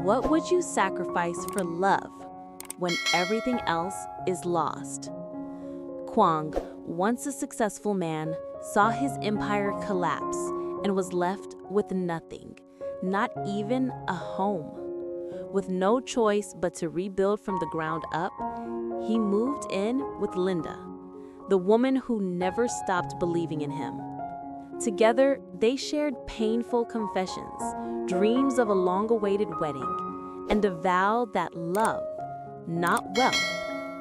What would you sacrifice for love when everything else is lost? Quang, once a successful man, saw his empire collapse and was left with nothing, not even a home. With no choice but to rebuild from the ground up, he moved in with Linda, the woman who never stopped believing in him. Together, they shared painful confessions, dreams of a long-awaited wedding, and a vow that love, not wealth,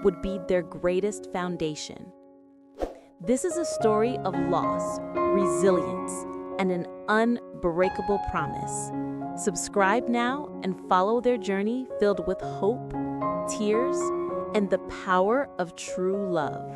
would be their greatest foundation. This is a story of loss, resilience, and an unbreakable promise. Subscribe now and follow their journey filled with hope, tears, and the power of true love.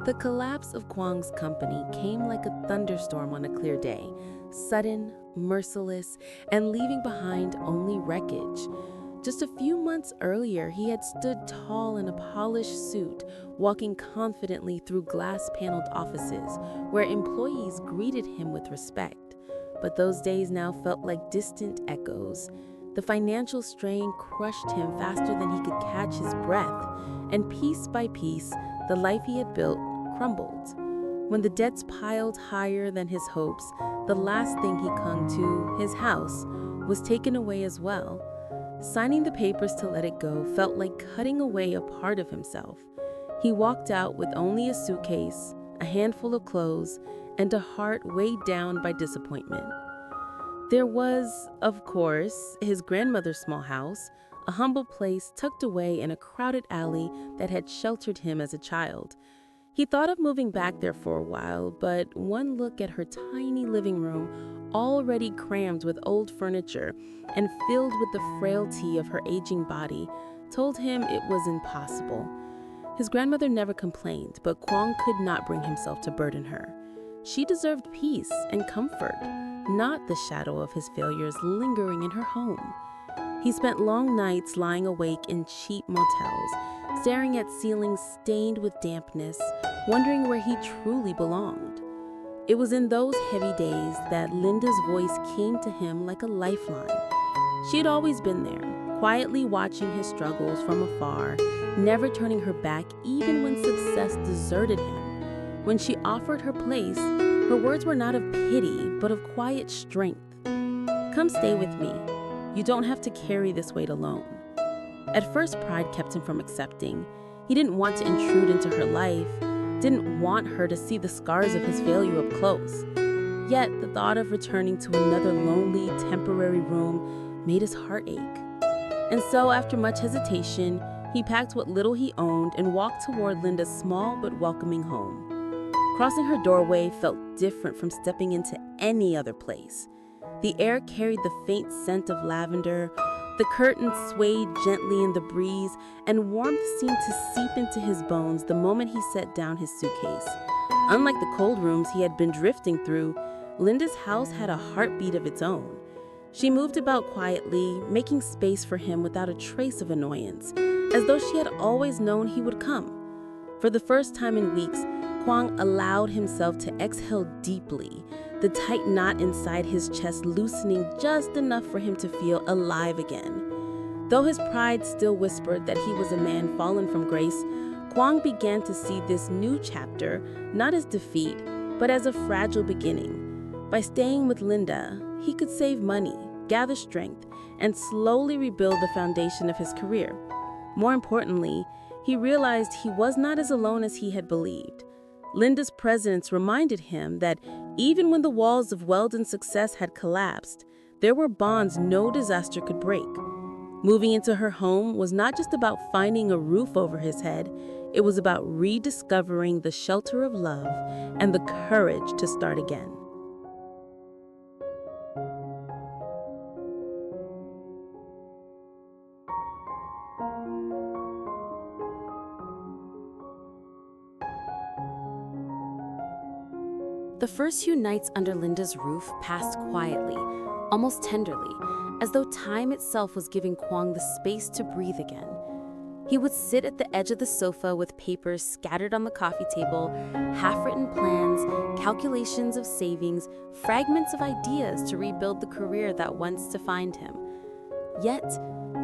The collapse of Quang's company came like a thunderstorm on a clear day, sudden, merciless, and leaving behind only wreckage. Just a few months earlier, he had stood tall in a polished suit, walking confidently through glass-paneled offices where employees greeted him with respect. But those days now felt like distant echoes. The financial strain crushed him faster than he could catch his breath, and piece by piece, the life he had built crumbled. When the debts piled higher than his hopes, the last thing he clung to, his house, was taken away as well. Signing the papers to let it go felt like cutting away a part of himself. He walked out with only a suitcase, a handful of clothes, and a heart weighed down by disappointment. There was, of course, his grandmother's small house, a humble place tucked away in a crowded alley that had sheltered him as a child. He thought of moving back there for a while, but one look at her tiny living room, already crammed with old furniture and filled with the frailty of her aging body, told him it was impossible. His grandmother never complained, but Quang could not bring himself to burden her. She deserved peace and comfort, not the shadow of his failures lingering in her home. He spent long nights lying awake in cheap motels, staring at ceilings stained with dampness, wondering where he truly belonged. It was in those heavy days that Linda's voice came to him like a lifeline. She had always been there, quietly watching his struggles from afar, never turning her back even when success deserted him. When she offered her place, her words were not of pity, but of quiet strength. "Come stay with me. You don't have to carry this weight alone." At first, pride kept him from accepting. He didn't want to intrude into her life, didn't want her to see the scars of his failure up close. Yet, the thought of returning to another lonely, temporary room made his heart ache. And so, after much hesitation, he packed what little he owned and walked toward Linda's small but welcoming home. Crossing her doorway felt different from stepping into any other place. The air carried the faint scent of lavender, the curtains swayed gently in the breeze, and warmth seemed to seep into his bones the moment he set down his suitcase. Unlike the cold rooms he had been drifting through, Linda's house had a heartbeat of its own. She moved about quietly, making space for him without a trace of annoyance, as though she had always known he would come. For the first time in weeks, Quang allowed himself to exhale deeply, the tight knot inside his chest loosening just enough for him to feel alive again. Though his pride still whispered that he was a man fallen from grace, Quang began to see this new chapter not as defeat, but as a fragile beginning. By staying with Linda, he could save money, gather strength, and slowly rebuild the foundation of his career. More importantly, he realized he was not as alone as he had believed. Linda's presence reminded him that even when the walls of Weldon's success had collapsed, there were bonds no disaster could break. Moving into her home was not just about finding a roof over his head, it was about rediscovering the shelter of love and the courage to start again. The first few nights under Linda's roof passed quietly, almost tenderly, as though time itself was giving Quang the space to breathe again. He would sit at the edge of the sofa with papers scattered on the coffee table, half-written plans, calculations of savings, fragments of ideas to rebuild the career that once defined him. Yet,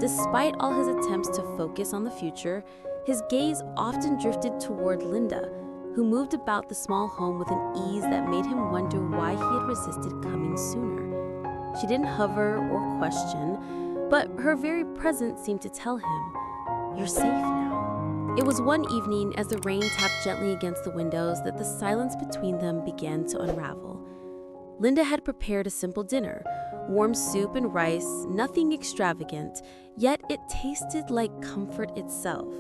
despite all his attempts to focus on the future, his gaze often drifted toward Linda, who moved about the small home with an ease that made him wonder why he had resisted coming sooner. She didn't hover or question, but her very presence seemed to tell him, "You're safe now." It was one evening, as the rain tapped gently against the windows, that the silence between them began to unravel. Linda had prepared a simple dinner, warm soup and rice, nothing extravagant, yet it tasted like comfort itself.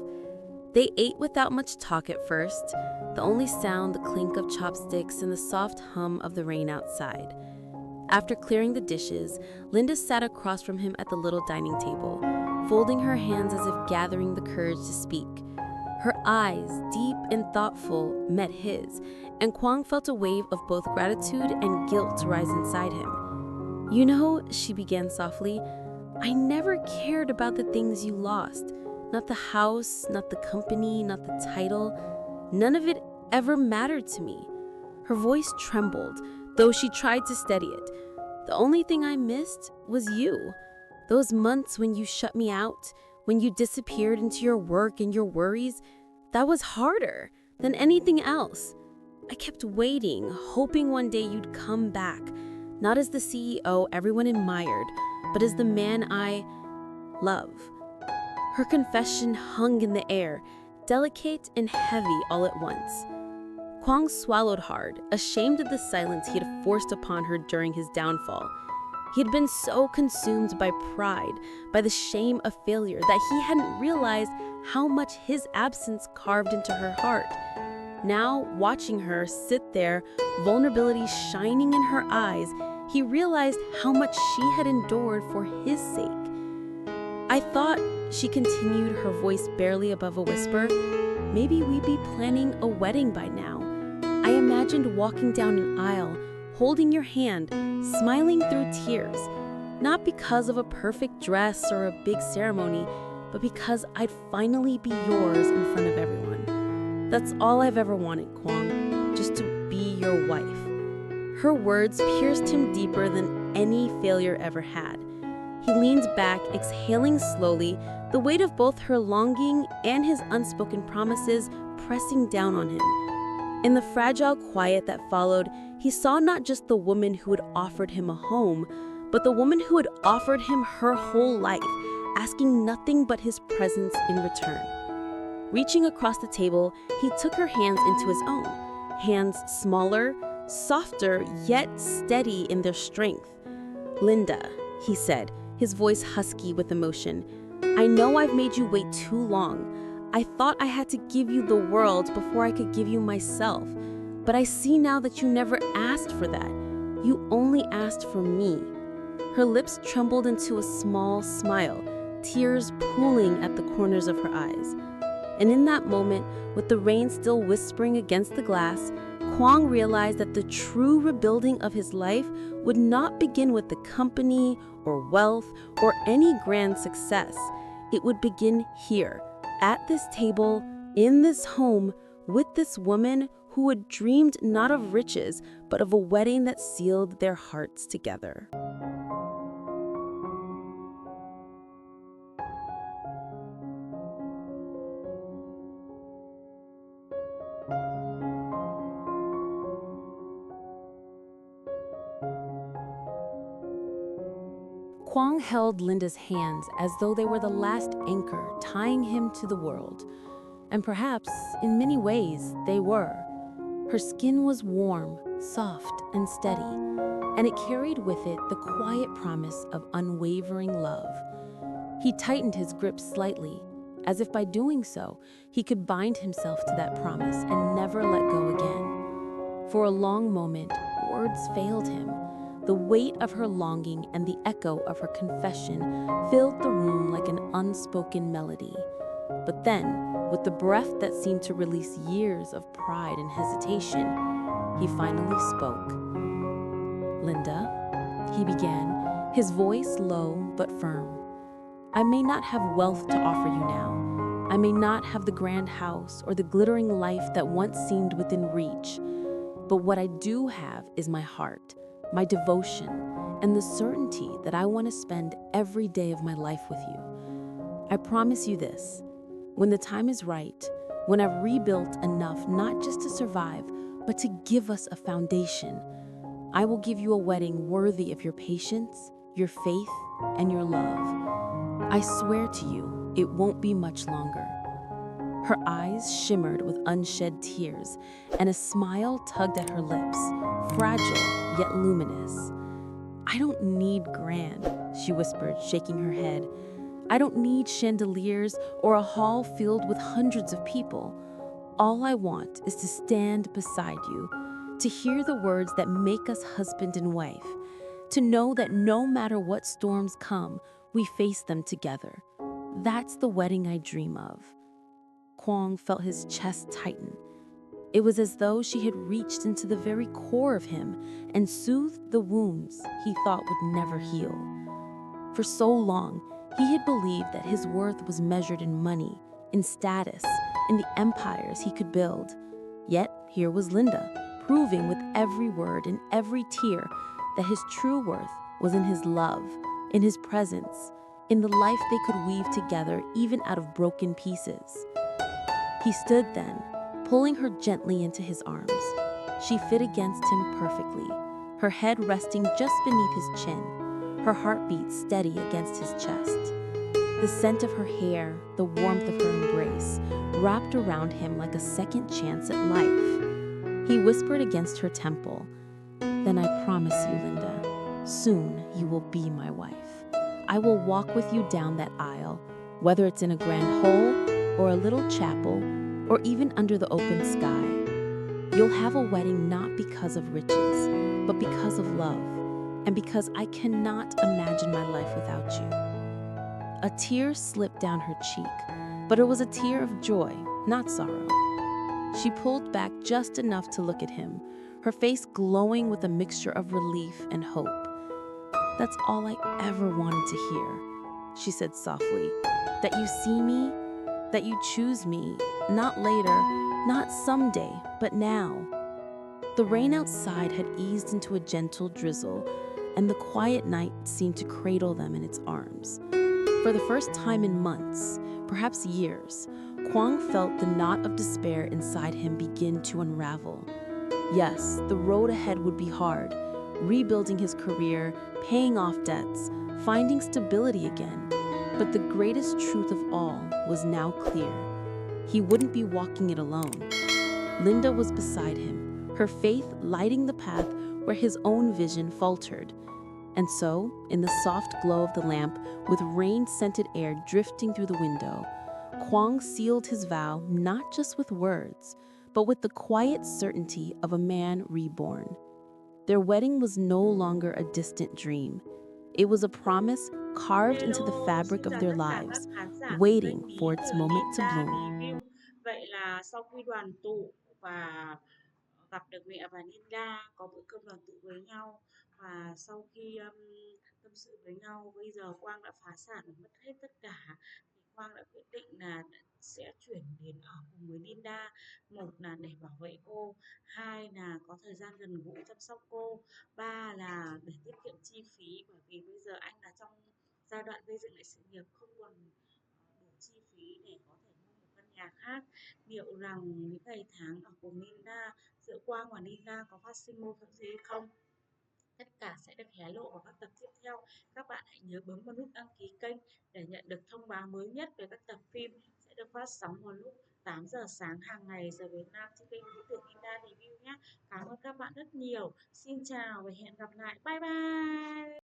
They ate without much talk at first, the only sound the clink of chopsticks and the soft hum of the rain outside. After clearing the dishes, Linda sat across from him at the little dining table, folding her hands as if gathering the courage to speak. Her eyes, deep and thoughtful, met his, and Quang felt a wave of both gratitude and guilt rise inside him. "You know," she began softly, "I never cared about the things you lost. Not the house, not the company, not the title. None of it ever mattered to me." Her voice trembled, though she tried to steady it. "The only thing I missed was you. Those months when you shut me out, when you disappeared into your work and your worries, that was harder than anything else. I kept waiting, hoping one day you'd come back, not as the CEO everyone admired, but as the man I love." Her confession hung in the air, delicate and heavy all at once. Quang swallowed hard, ashamed of the silence he had forced upon her during his downfall. He had been so consumed by pride, by the shame of failure, that he hadn't realized how much his absence carved into her heart. Now, watching her sit there, vulnerability shining in her eyes, he realized how much she had endured for his sake. "I thought," she continued, her voice barely above a whisper, "maybe we'd be planning a wedding by now. I imagined walking down an aisle, holding your hand, smiling through tears, not because of a perfect dress or a big ceremony, but because I'd finally be yours in front of everyone. That's all I've ever wanted, Quang, just to be your wife." Her words pierced him deeper than any failure ever had. He leaned back, exhaling slowly, the weight of both her longing and his unspoken promises pressing down on him. In the fragile quiet that followed, he saw not just the woman who had offered him a home, but the woman who had offered him her whole life, asking nothing but his presence in return. Reaching across the table, he took her hands into his own, hands smaller, softer, yet steady in their strength. "Linda," he said, his voice husky with emotion, "I know I've made you wait too long. I thought I had to give you the world before I could give you myself. But I see now that you never asked for that. You only asked for me." Her lips trembled into a small smile, tears pooling at the corners of her eyes. And in that moment, with the rain still whispering against the glass, Quang realized that the true rebuilding of his life would not begin with the company or wealth or any grand success. It would begin here, at this table, in this home, with this woman who had dreamed not of riches, but of a wedding that sealed their hearts together. Quang held Linda's hands as though they were the last anchor tying him to the world. And perhaps, in many ways, they were. Her skin was warm, soft, and steady, and it carried with it the quiet promise of unwavering love. He tightened his grip slightly, as if by doing so, he could bind himself to that promise and never let go again. For a long moment, words failed him. The weight of her longing and the echo of her confession filled the room like an unspoken melody. But then, with the breath that seemed to release years of pride and hesitation, he finally spoke. "Linda," he began, his voice low but firm. I may not have wealth to offer you now. I may not have the grand house or the glittering life that once seemed within reach. But what I do have is my heart, my devotion, and the certainty that I want to spend every day of my life with you. I promise you this: when the time is right, when I've rebuilt enough not just to survive, but to give us a foundation, I will give you a wedding worthy of your patience, your faith, and your love. I swear to you, it won't be much longer. Her eyes shimmered with unshed tears, and a smile tugged at her lips, fragile yet luminous. I don't need grand, she whispered, shaking her head. I don't need chandeliers or a hall filled with hundreds of people. All I want is to stand beside you, to hear the words that make us husband and wife, to know that no matter what storms come, we face them together. That's the wedding I dream of. Quang felt his chest tighten. It was as though she had reached into the very core of him and soothed the wounds he thought would never heal. For so long, he had believed that his worth was measured in money, in status, in the empires he could build. Yet here was Linda, proving with every word and every tear that his true worth was in his love, in his presence, in the life they could weave together even out of broken pieces. He stood then, pulling her gently into his arms. She fit against him perfectly, her head resting just beneath his chin, her heartbeat steady against his chest. The scent of her hair, the warmth of her embrace, wrapped around him like a second chance at life. He whispered against her temple, "Then I promise you, Linda, soon you will be my wife. I will walk with you down that aisle, whether it's in a grand hall or a little chapel, or even under the open sky. You'll have a wedding not because of riches, but because of love, and because I cannot imagine my life without you." A tear slipped down her cheek, but it was a tear of joy, not sorrow. She pulled back just enough to look at him, her face glowing with a mixture of relief and hope. "That's all I ever wanted to hear," she said softly. "That you see me, that you choose me, not later, not someday, but now." The rain outside had eased into a gentle drizzle, and the quiet night seemed to cradle them in its arms. For the first time in months, perhaps years, Quang felt the knot of despair inside him begin to unravel. Yes, the road ahead would be hard, rebuilding his career, paying off debts, finding stability again. But the greatest truth of all was now clear. He wouldn't be walking it alone. Linda was beside him, her faith lighting the path where his own vision faltered. And so, in the soft glow of the lamp, with rain-scented air drifting through the window, Quang sealed his vow not just with words, but with the quiet certainty of a man reborn. Their wedding was no longer a distant dream. It was a promise carved into the Hello, fabric xin of chào their tất cả các lives, khán giả của waiting kênh for Bí its Thư moment to Linda bloom. Review. Vậy là sau khi đoàn tụ và gặp được mẹ và Linda có bữa cơm đoàn tụ với nhau, và sau khi tâm sự với nhau, bây giờ Quang đã phá sản và mất hết tất cả, thì Quang đã quyết định là sẽ chuyển đến ở cùng với Linda. Một là để bảo vệ cô, hai là có thời gian gần gũi chăm sóc cô, ba là để tiết kiệm chi phí, bởi vì bây giờ anh là trong giai đoạn gây dựng lại sự nghiệp, không còn đủ chi phí để có thể mua một căn nhà khác. Liệu rằng những ngày tháng ở cùng Nina, giữa Quang và Nina có phát sinh mâu thuẫn gì không? Tất cả sẽ được hé lộ vào các tập tiếp theo. Các bạn hãy nhớ bấm vào nút đăng ký kênh để nhận được thông báo mới nhất về các tập phim sẽ được phát sóng vào lúc 8 giờ sáng hàng ngày giờ Việt Nam trên kênh Lý Tưởng Linda Review nhé. Cảm ơn các bạn rất nhiều. Xin chào và hẹn gặp lại. Bye bye.